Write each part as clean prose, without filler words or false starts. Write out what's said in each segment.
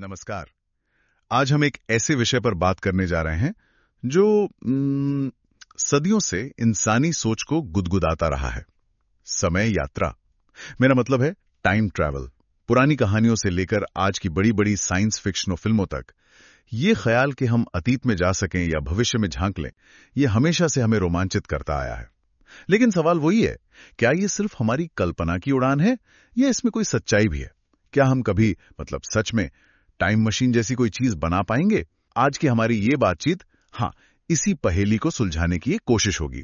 नमस्कार। आज हम एक ऐसे विषय पर बात करने जा रहे हैं जो सदियों से इंसानी सोच को गुदगुदाता रहा है। समय यात्रा, मेरा मतलब है टाइम ट्रैवल। पुरानी कहानियों से लेकर आज की बड़ी बड़ी साइंस फिक्शन फिल्मों तक ये ख्याल कि हम अतीत में जा सकें या भविष्य में झांक लें, ये हमेशा से हमें रोमांचित करता आया है। लेकिन सवाल वही है, क्या ये सिर्फ हमारी कल्पना की उड़ान है या इसमें कोई सच्चाई भी है? क्या हम कभी सच में टाइम मशीन जैसी कोई चीज बना पाएंगे? आज की हमारी ये बातचीत इसी पहेली को सुलझाने की एक कोशिश होगी।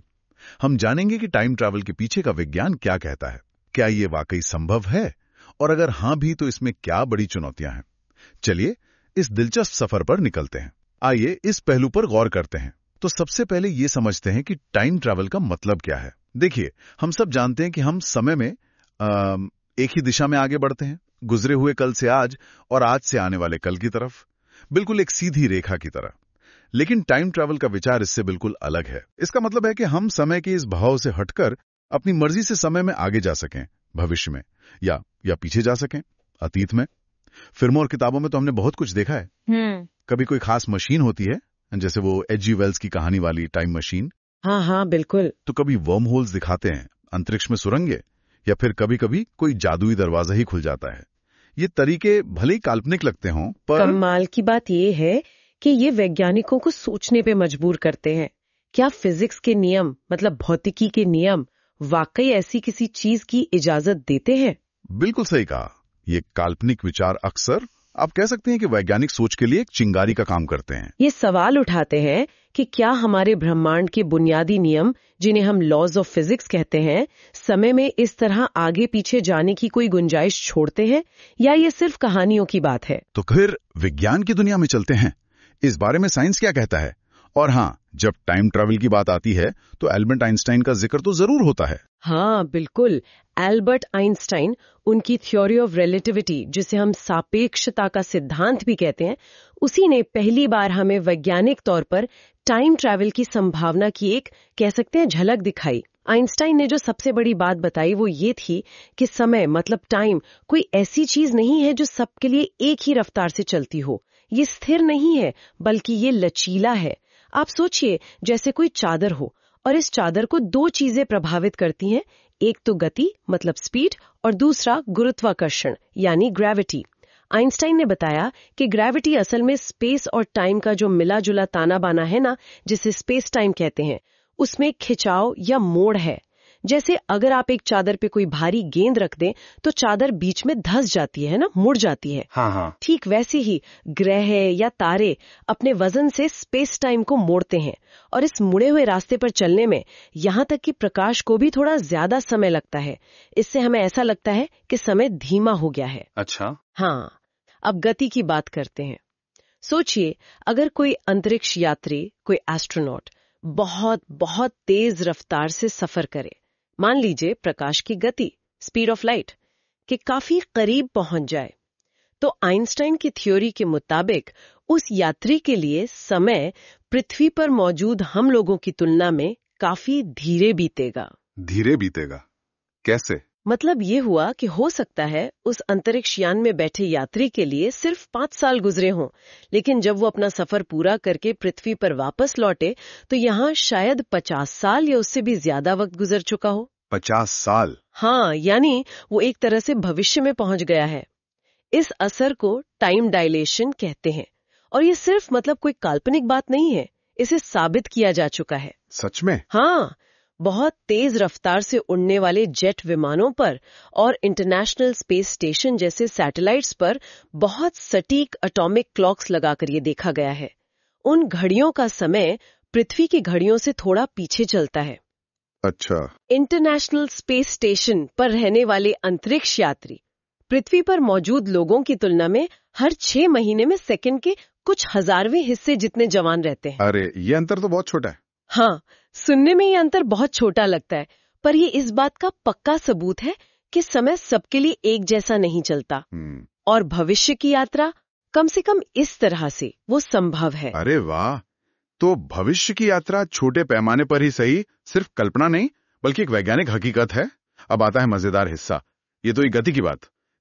हम जानेंगे कि टाइम ट्रैवल के पीछे का विज्ञान क्या कहता है, क्या ये वाकई संभव है, और अगर हाँ भी तो इसमें क्या बड़ी चुनौतियां हैं। चलिए इस दिलचस्प सफर पर निकलते हैं। आइए इस पहलू पर गौर करते हैं। तो सबसे पहले ये समझते हैं कि टाइम ट्रैवल का मतलब क्या है। देखिए, हम सब जानते हैं कि हम समय में एक ही दिशा में आगे बढ़ते हैं, गुजरे हुए कल से आज और आज से आने वाले कल की तरफ, बिल्कुल एक सीधी रेखा की तरह। लेकिन टाइम ट्रैवल का विचार इससे बिल्कुल अलग है। इसका मतलब है कि हम समय के इस बहाव से हटकर अपनी मर्जी से समय में आगे जा सकें, भविष्य में या पीछे जा सकें, अतीत में। फिल्मों और किताबों में तो हमने बहुत कुछ देखा है। कभी कोई खास मशीन होती है, जैसे वो H.G. वेल्स की कहानी वाली टाइम मशीन। हाँ बिल्कुल। तो कभी वर्म होल्स दिखाते हैं, अंतरिक्ष में सुरंगें, या फिर कभी कभी कोई जादुई दरवाजा ही खुल जाता है। ये तरीके भले ही काल्पनिक लगते हों, पर कमाल की बात ये है कि ये वैज्ञानिकों को सोचने पे मजबूर करते हैं। क्या फिजिक्स के नियम, मतलब भौतिकी के नियम, वाकई ऐसी किसी चीज की इजाजत देते हैं? बिल्कुल सही कहा। ये काल्पनिक विचार अक्सर आप कह सकते हैं कि वैज्ञानिक सोच के लिए एक चिंगारी का काम करते हैं। ये सवाल उठाते हैं कि क्या हमारे ब्रह्मांड के बुनियादी नियम, जिन्हें हम लॉज ऑफ फिजिक्स कहते हैं, समय में इस तरह आगे पीछे जाने की कोई गुंजाइश छोड़ते हैं, या ये सिर्फ कहानियों की बात है? तो फिर विज्ञान की दुनिया में चलते हैं। इस बारे में साइंस क्या कहता है? और जब टाइम ट्रैवल की बात आती है तो एल्बर्ट आइंस्टाइन का जिक्र तो जरूर होता है। हाँ बिल्कुल। एल्बर्ट आइंस्टाइन, उनकी थ्योरी ऑफ रिलेटिविटी, जिसे हम सापेक्षता का सिद्धांत भी कहते हैं, उसी ने पहली बार हमें वैज्ञानिक तौर पर टाइम ट्रैवल की संभावना की एक, कह सकते हैं, झलक दिखाई। आइंस्टाइन ने जो सबसे बड़ी बात बताई वो ये थी कि समय, मतलब टाइम, कोई ऐसी चीज नहीं है जो सबके लिए एक ही रफ्तार से चलती हो। ये स्थिर नहीं है, बल्कि ये लचीला है। आप सोचिए, जैसे कोई चादर हो और इस चादर को दो चीजें प्रभावित करती हैं, एक तो गति, मतलब स्पीड, और दूसरा गुरुत्वाकर्षण, यानी ग्रेविटी। आइंस्टाइन ने बताया कि ग्रेविटी असल में स्पेस और टाइम का जो मिला जुला ताना बाना है ना, जिसे स्पेस टाइम कहते हैं, उसमें खिंचाव या मोड़ है। जैसे अगर आप एक चादर पे कोई भारी गेंद रख दें तो चादर बीच में धंस जाती है ना, मुड़ जाती है। हाँ। ठीक वैसे ही ग्रह या तारे अपने वजन से स्पेस टाइम को मोड़ते हैं, और इस मुड़े हुए रास्ते पर चलने में यहाँ तक कि प्रकाश को भी थोड़ा ज्यादा समय लगता है। इससे हमें ऐसा लगता है कि समय धीमा हो गया है। अच्छा। हाँ, अब गति की बात करते हैं। सोचिए, अगर कोई अंतरिक्ष यात्री, कोई एस्ट्रोनॉट बहुत बहुत तेज रफ्तार से सफर करे, मान लीजिए प्रकाश की गति, स्पीड ऑफ लाइट, के काफी करीब पहुंच जाए, तो आइंस्टाइन की थ्योरी के मुताबिक उस यात्री के लिए समय पृथ्वी पर मौजूद हम लोगों की तुलना में काफी धीरे बीतेगा। धीरे बीतेगा? कैसे? मतलब ये हुआ कि हो सकता है उस अंतरिक्ष यान में बैठे यात्री के लिए सिर्फ 5 साल गुजरे हों, लेकिन जब वो अपना सफर पूरा करके पृथ्वी पर वापस लौटे तो यहाँ शायद 50 साल या उससे भी ज्यादा वक्त गुजर चुका हो। 50 साल? हाँ, यानी वो एक तरह से भविष्य में पहुंच गया है। इस असर को टाइम डायलेशन कहते हैं, और ये सिर्फ कोई काल्पनिक बात नहीं है, इसे साबित किया जा चुका है। सच में? हाँ, बहुत तेज रफ्तार से उड़ने वाले जेट विमानों पर और इंटरनेशनल स्पेस स्टेशन जैसे सैटेलाइट्स पर बहुत सटीक एटॉमिक क्लॉक्स लगाकर ये देखा गया है। उन घड़ियों का समय पृथ्वी की घड़ियों से थोड़ा पीछे चलता है। अच्छा। इंटरनेशनल स्पेस स्टेशन पर रहने वाले अंतरिक्ष यात्री पृथ्वी पर मौजूद लोगों की तुलना में हर 6 महीने में सेकंड के कुछ हजारवें हिस्से जितने जवान रहते हैं। अरे, ये अंतर तो बहुत छोटा है। हाँ, सुनने में ये अंतर बहुत छोटा लगता है, पर ये इस बात का पक्का सबूत है कि समय सबके लिए एक जैसा नहीं चलता, और भविष्य की यात्रा कम से कम इस तरह से वो संभव है। अरे वाह! तो भविष्य की यात्रा छोटे पैमाने पर ही सही, सिर्फ कल्पना नहीं बल्कि एक वैज्ञानिक हकीकत है। अब आता है मजेदार हिस्सा। ये तो एक गति की बात।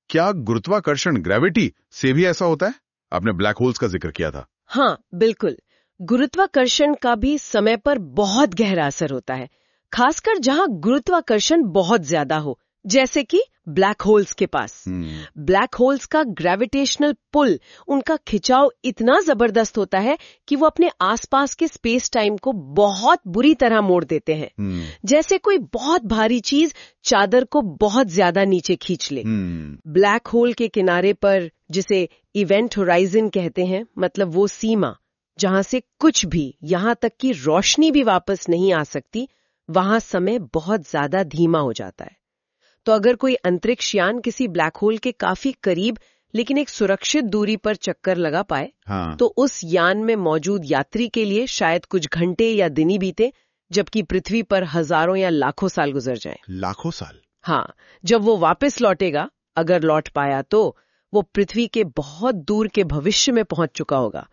क्या गुरुत्वाकर्षण, ग्रेविटी से भी ऐसा होता है? आपने ब्लैक होल्स का जिक्र किया था। हाँ बिल्कुल, गुरुत्वाकर्षण का भी समय पर बहुत गहरा असर होता है, खासकर जहां गुरुत्वाकर्षण बहुत ज्यादा हो, जैसे कि ब्लैक होल्स के पास। ब्लैक होल्स का ग्रेविटेशनल पुल, उनका खिंचाव इतना जबरदस्त होता है कि वो अपने आसपास के स्पेस टाइम को बहुत बुरी तरह मोड़ देते हैं। जैसे कोई बहुत भारी चीज चादर को बहुत ज्यादा नीचे खींच ले। ब्लैक होल के किनारे पर, जिसे इवेंट होराइजन कहते हैं, मतलब वो सीमा जहां से कुछ भी, यहां तक कि रोशनी भी वापस नहीं आ सकती, वहां समय बहुत ज्यादा धीमा हो जाता है। तो अगर कोई अंतरिक्ष यान किसी ब्लैक होल के काफी करीब लेकिन एक सुरक्षित दूरी पर चक्कर लगा पाए, तो उस यान में मौजूद यात्री के लिए शायद कुछ घंटे या दिन ही बीते, जबकि पृथ्वी पर हजारों या लाखों साल गुजर जाएं। लाखों साल? हाँ, जब वो वापस लौटेगा, अगर लौट पाया, तो वो पृथ्वी के बहुत दूर के भविष्य में पहुंच चुका होगा।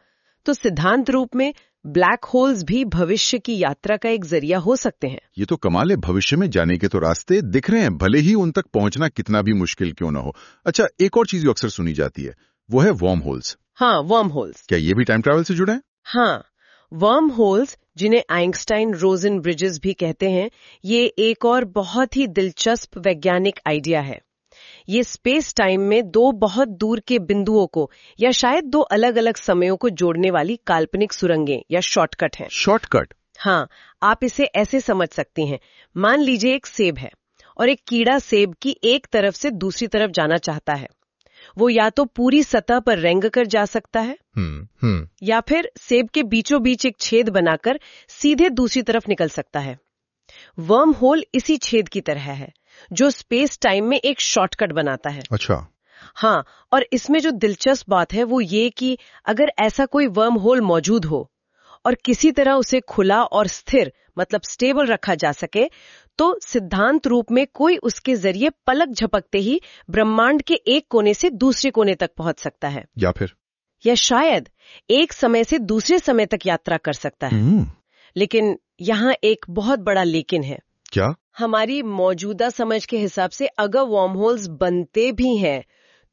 तो सिद्धांत रूप में ब्लैक होल्स भी भविष्य की यात्रा का एक जरिया हो सकते हैं। ये तो कमाल है, भविष्य में जाने के तो रास्ते दिख रहे हैं, भले ही उन तक पहुंचना कितना भी मुश्किल क्यों ना हो। अच्छा, एक और चीज जो अक्सर सुनी जाती है वो है वर्म होल्स। हाँ, वर्म होल्स। क्या ये भी टाइम ट्रैवल से जुड़े हैं? हाँ, वर्म होल्स, जिन्हें आइंस्टाइन रोजन ब्रिजेस भी कहते हैं, ये एक और बहुत ही दिलचस्प वैज्ञानिक आइडिया है। ये स्पेस टाइम में दो बहुत दूर के बिंदुओं को, या शायद दो अलग अलग समयों को जोड़ने वाली काल्पनिक सुरंगें या शॉर्टकट हैं। शॉर्टकट? हाँ, आप इसे ऐसे समझ सकती हैं। मान लीजिए एक सेब है और एक कीड़ा सेब की एक तरफ से दूसरी तरफ जाना चाहता है। वो या तो पूरी सतह पर रेंग कर जा सकता है, या फिर सेब के बीचों बीच एक छेद बनाकर सीधे दूसरी तरफ निकल सकता है। वर्म होल इसी छेद की तरह है, जो स्पेस टाइम में एक शॉर्टकट बनाता है। अच्छा। हाँ, और इसमें जो दिलचस्प बात है वो ये कि अगर ऐसा कोई वर्म होल मौजूद हो और किसी तरह उसे खुला और स्थिर, मतलब स्टेबल रखा जा सके, तो सिद्धांत रूप में कोई उसके जरिए पलक झपकते ही ब्रह्मांड के एक कोने से दूसरे कोने तक पहुंच सकता है, या शायद एक समय से दूसरे समय तक यात्रा कर सकता है। लेकिन यहाँ एक बहुत बड़ा लेकिन है। क्या? हमारी मौजूदा समझ के हिसाब से अगर वर्म होल्स बनते भी हैं,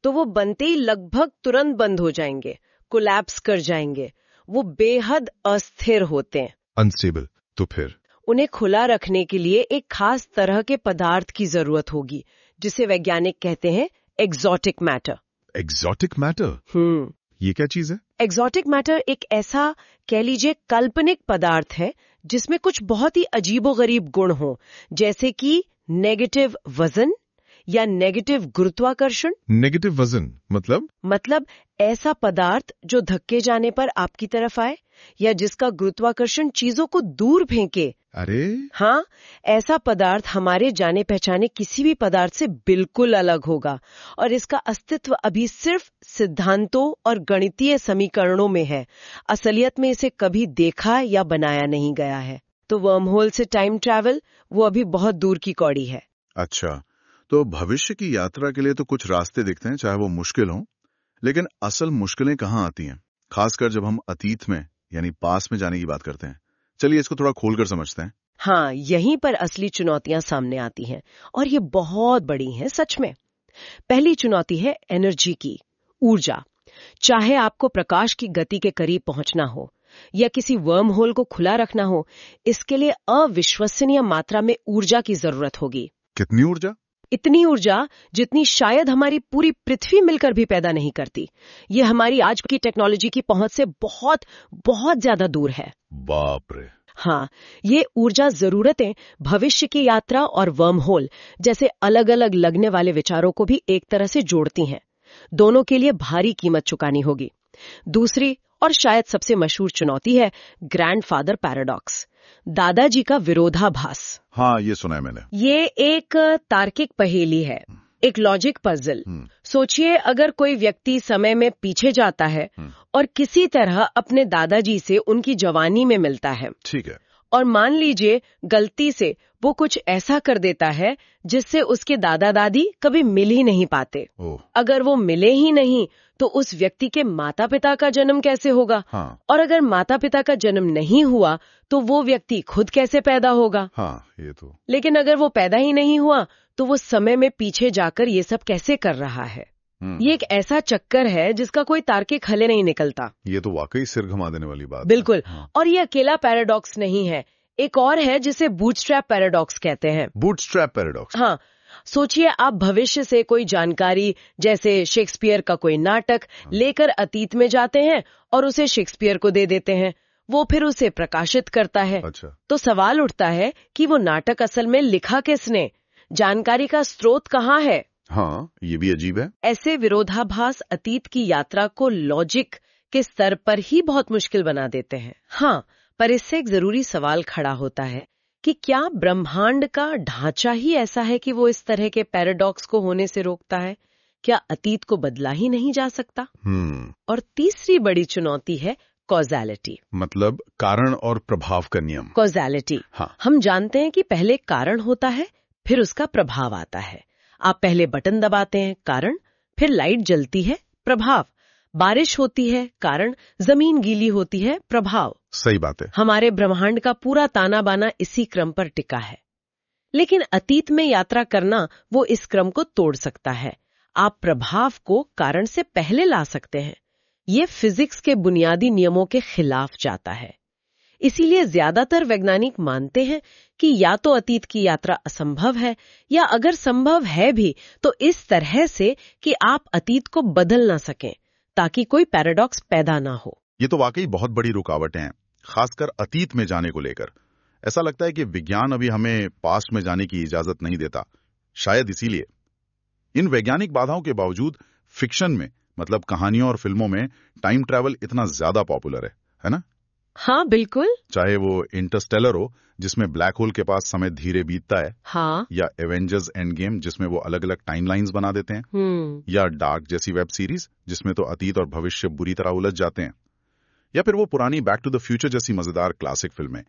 तो वो बनते ही लगभग तुरंत बंद हो जाएंगे, कोलैप्स कर जाएंगे। वो बेहद अस्थिर होते हैं, अनस्टेबल। तो फिर उन्हें खुला रखने के लिए एक खास तरह के पदार्थ की जरूरत होगी, जिसे वैज्ञानिक कहते हैं एक्सोटिक मैटर। Exotic matter? ये क्या चीज है? एक्सोटिक मैटर एक ऐसा, कह लीजिए, काल्पनिक पदार्थ है जिसमें कुछ बहुत ही अजीबोगरीब गुण हो, जैसे कि नेगेटिव वजन या नेगेटिव गुरुत्वाकर्षण। नेगेटिव वजन मतलब ऐसा पदार्थ जो धक्के जाने पर आपकी तरफ आए, या जिसका गुरुत्वाकर्षण चीजों को दूर फेंके। अरे हाँ, ऐसा पदार्थ हमारे जाने पहचाने किसी भी पदार्थ से बिल्कुल अलग होगा, और इसका अस्तित्व अभी सिर्फ सिद्धांतों और गणितीय समीकरणों में है। असलियत में इसे कभी देखा या बनाया नहीं गया है। तो वर्महोल से टाइम ट्रैवल, वो अभी बहुत दूर की कौड़ी है। अच्छा, तो भविष्य की यात्रा के लिए तो कुछ रास्ते दिखते हैं, चाहे वो मुश्किल हो, लेकिन असल मुश्किलें कहाँ आती हैं, खासकर जब हम अतीत में यानी पास में जाने की बात करते हैं। चलिए इसको थोड़ा खोलकर समझते हैं। हाँ, यहीं पर असली चुनौतियां सामने आती हैं, और ये बहुत बड़ी हैं सच में। पहली चुनौती है एनर्जी की, ऊर्जा। चाहे आपको प्रकाश की गति के करीब पहुंचना हो या किसी वर्म होल को खुला रखना हो, इसके लिए अविश्वसनीय मात्रा में ऊर्जा की जरूरत होगी। कितनी ऊर्जा? इतनी ऊर्जा जितनी शायद हमारी पूरी पृथ्वी मिलकर भी पैदा नहीं करती। ये हमारी आज की टेक्नोलॉजी की पहुंच से बहुत बहुत ज्यादा दूर है। बाप रे। हाँ, ये ऊर्जा जरूरतें भविष्य की यात्रा और वर्म होल जैसे अलग अलग लगने वाले विचारों को भी एक तरह से जोड़ती हैं। दोनों के लिए भारी कीमत चुकानी होगी। दूसरी और शायद सबसे मशहूर चुनौती है ग्रैंडफादर पैराडॉक्स, दादाजी का विरोधाभास। हाँ, ये सुना है मैंने। ये एक तार्किक पहेली है, एक लॉजिक पजल। सोचिए, अगर कोई व्यक्ति समय में पीछे जाता है और किसी तरह अपने दादाजी से उनकी जवानी में मिलता है। ठीक है। और मान लीजिए गलती से वो कुछ ऐसा कर देता है जिससे उसके दादा दादी कभी मिल ही नहीं पाते। अगर वो मिले ही नहीं तो उस व्यक्ति के माता पिता का जन्म कैसे होगा? हाँ। और अगर माता पिता का जन्म नहीं हुआ तो वो व्यक्ति खुद कैसे पैदा होगा? हाँ, ये तो। लेकिन अगर वो पैदा ही नहीं हुआ तो वो समय में पीछे जाकर ये सब कैसे कर रहा है? ये एक ऐसा चक्कर है जिसका कोई तार्किक हल नहीं निकलता। ये तो वाकई सिर घुमा देने वाली बात बिल्कुल। है। और ये अकेला पैराडॉक्स नहीं है, एक और है जिसे बूटस्ट्रैप पैराडॉक्स कहते हैं। Bootstrap paradox? हाँ, सोचिए आप भविष्य से कोई जानकारी, जैसे शेक्सपियर का कोई नाटक लेकर अतीत में जाते हैं और उसे शेक्सपियर को दे देते हैं। वो फिर उसे प्रकाशित करता है। अच्छा। तो सवाल उठता है कि वो नाटक असल में लिखा किसने, जानकारी का स्रोत कहाँ है? हाँ, ये भी अजीब है। ऐसे विरोधाभास अतीत की यात्रा को लॉजिक के स्तर पर ही बहुत मुश्किल बना देते हैं। हाँ, पर इससे एक जरूरी सवाल खड़ा होता है कि क्या ब्रह्मांड का ढांचा ही ऐसा है कि वो इस तरह के पैराडॉक्स को होने से रोकता है? क्या अतीत को बदला ही नहीं जा सकता? और तीसरी बड़ी चुनौती है कॉज़ैलिटी, मतलब कारण और प्रभाव का नियम। कॉज़ैलिटी। हाँ। हम जानते हैं कि पहले कारण होता है, फिर उसका प्रभाव आता है। आप पहले बटन दबाते हैं, कारण, फिर लाइट जलती है, प्रभाव, बारिश होती है, कारण, जमीन गीली होती है, प्रभाव। सही बात है। हमारे ब्रह्मांड का पूरा ताना बाना इसी क्रम पर टिका है। लेकिन अतीत में यात्रा करना वो इस क्रम को तोड़ सकता है। आप प्रभाव को कारण से पहले ला सकते हैं। ये फिजिक्स के बुनियादी नियमों के खिलाफ जाता है। इसीलिए ज्यादातर वैज्ञानिक मानते हैं कि या तो अतीत की यात्रा असंभव है, या अगर संभव है भी तो इस तरह से कि आप अतीत को बदल ना सकें, ताकि कोई पैराडॉक्स पैदा ना हो। ये तो वाकई बहुत बड़ी रुकावटें हैं, खासकर अतीत में जाने को लेकर। ऐसा लगता है कि विज्ञान अभी हमें पास्ट में जाने की इजाजत नहीं देता। शायद इसीलिए इन वैज्ञानिक बाधाओं के बावजूद फिक्शन में, मतलब कहानियों और फिल्मों में, टाइम ट्रैवल इतना ज्यादा पॉपुलर है ना? हाँ बिल्कुल। चाहे वो इंटरस्टेलर हो, जिसमें ब्लैक होल के पास समय धीरे बीतता है, हाँ। या एवेंजर्स एंड गेम, जिसमें वो अलग अलग टाइमलाइंस बना देते हैं, या डार्क जैसी वेब सीरीज जिसमें तो अतीत और भविष्य बुरी तरह उलझ जाते हैं, या फिर वो पुरानी बैक टू द फ्यूचर जैसी मजेदार क्लासिक फिल्में।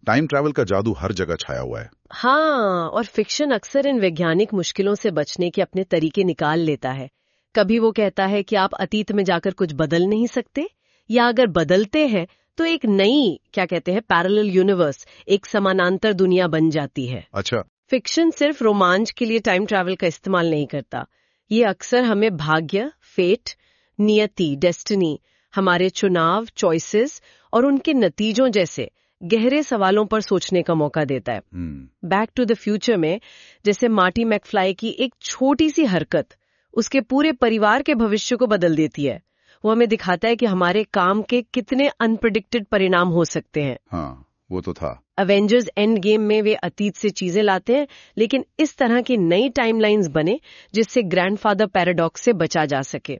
टाइम ट्रैवल का जादू हर जगह छाया हुआ है। हाँ, और फिक्शन अक्सर इन वैज्ञानिक मुश्किलों से बचने के अपने तरीके निकाल लेता है। कभी वो कहता है कि आप अतीत में जाकर कुछ बदल नहीं सकते, या अगर बदलते हैं तो एक नई, क्या कहते हैं, पैरेलल यूनिवर्स, एक समानांतर दुनिया बन जाती है। अच्छा। फिक्शन सिर्फ रोमांच के लिए टाइम ट्रैवल का इस्तेमाल नहीं करता। ये अक्सर हमें भाग्य, फेट, नियति, डेस्टिनी, हमारे चुनाव, चॉइसेस और उनके नतीजों जैसे गहरे सवालों पर सोचने का मौका देता है। बैक टू द फ्यूचर में जैसे मार्टी मैकफ्लाई की एक छोटी सी हरकत उसके पूरे परिवार के भविष्य को बदल देती है। वो हमें दिखाता है कि हमारे काम के कितने अनप्रेडिक्टेड परिणाम हो सकते हैं। हाँ, वो तो था। अवेंजर्स एंड गेम में वे अतीत से चीजें लाते हैं, लेकिन इस तरह की नई टाइमलाइंस बने जिससे ग्रैंडफादर पैराडॉक्स से बचा जा सके।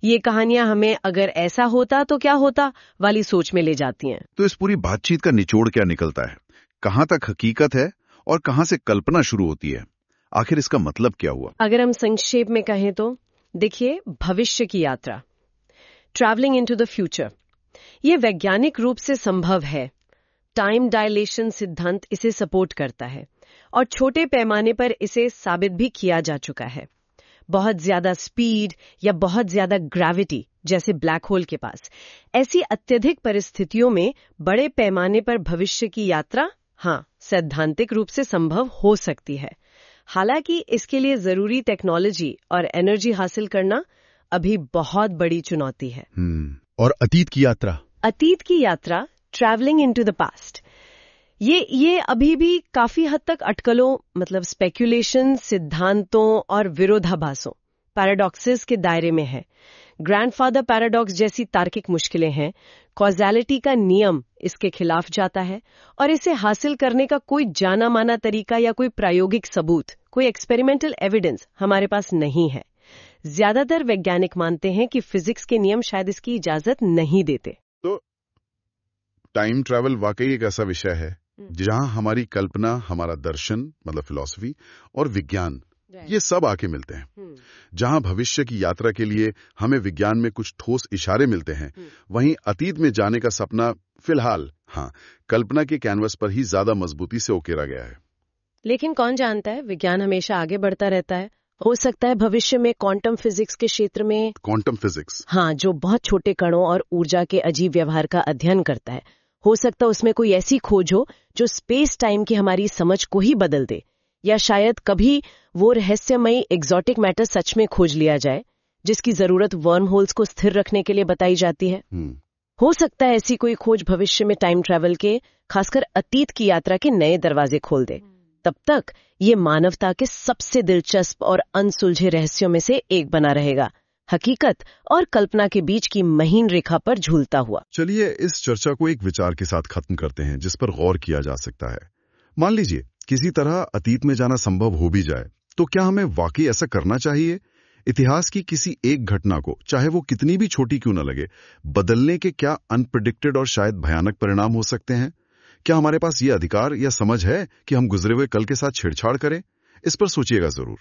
ये कहानियां हमें अगर ऐसा होता तो क्या होता वाली सोच में ले जाती हैं। तो इस पूरी बातचीत का निचोड़ क्या निकलता है? कहाँ तक हकीकत है और कहाँ से कल्पना शुरू होती है? आखिर इसका मतलब क्या हुआ? अगर हम संक्षेप में कहें तो देखिए, भविष्य की यात्रा, ट्रैवलिंग इनटू द फ्यूचर, ये वैज्ञानिक रूप से संभव है। टाइम डायलेशन सिद्धांत इसे सपोर्ट करता है और छोटे पैमाने पर इसे साबित भी किया जा चुका है। बहुत ज्यादा स्पीड या बहुत ज्यादा ग्रेविटी जैसे ब्लैक होल के पास, ऐसी अत्यधिक परिस्थितियों में बड़े पैमाने पर भविष्य की यात्रा, हाँ, सैद्धांतिक रूप से संभव हो सकती है। हालांकि इसके लिए जरूरी टेक्नोलॉजी और एनर्जी हासिल करना अभी बहुत बड़ी चुनौती है। और अतीत की यात्रा? अतीत की यात्रा, ट्रैवलिंग इनटू द पास्ट, ये अभी भी काफी हद तक अटकलों, मतलब स्पेक्यूलेशन, सिद्धांतों और विरोधाभासों, पैराडॉक्सेस के दायरे में है। ग्रैंडफादर पैराडॉक्स जैसी तार्किक मुश्किलें हैं। कॉज़ैलिटी का नियम इसके खिलाफ जाता है और इसे हासिल करने का कोई जाना माना तरीका या कोई प्रायोगिक सबूत, कोई एक्सपेरिमेंटल एविडेंस हमारे पास नहीं है। ज्यादातर वैज्ञानिक मानते हैं कि फिजिक्स के नियम शायद इसकी इजाजत नहीं देते। तो टाइम ट्रैवल वाकई एक ऐसा विषय है जहां हमारी कल्पना, हमारा दर्शन, मतलब फिलॉसफी, और विज्ञान, ये सब आके मिलते हैं। जहां भविष्य की यात्रा के लिए हमें विज्ञान में कुछ ठोस इशारे मिलते हैं, वहीं अतीत में जाने का सपना फिलहाल, हाँ, कल्पना के कैनवस पर ही ज्यादा मजबूती से उकेरा गया है। लेकिन कौन जानता है, विज्ञान हमेशा आगे बढ़ता रहता है। हो सकता है भविष्य में क्वांटम फिजिक्स के क्षेत्र में, क्वांटम फिजिक्स, हाँ, जो बहुत छोटे कणों और ऊर्जा के अजीब व्यवहार का अध्ययन करता है, हो सकता है उसमें कोई ऐसी खोज हो जो स्पेस टाइम की हमारी समझ को ही बदल दे। या शायद कभी वो रहस्यमयी एग्जॉटिक मैटर सच में खोज लिया जाए जिसकी जरूरत वर्म होल्स को स्थिर रखने के लिए बताई जाती है। हो सकता है ऐसी कोई खोज भविष्य में टाइम ट्रैवल के, खासकर अतीत की यात्रा के नए दरवाजे खोल दे। तब तक ये मानवता के सबसे दिलचस्प और अनसुलझे रहस्यों में से एक बना रहेगा, हकीकत और कल्पना के बीच की महीन रेखा पर झूलता हुआ। चलिए इस चर्चा को एक विचार के साथ खत्म करते हैं जिस पर गौर किया जा सकता है। मान लीजिए किसी तरह अतीत में जाना संभव हो भी जाए, तो क्या हमें वाकई ऐसा करना चाहिए? इतिहास की किसी एक घटना को, चाहे वो कितनी भी छोटी क्यों न लगे, बदलने के क्या अनप्रेडिक्टेड और शायद भयानक परिणाम हो सकते हैं? क्या हमारे पास ये अधिकार या समझ है कि हम गुजरे हुए कल के साथ छेड़छाड़ करें? इस पर सोचिएगा जरूर।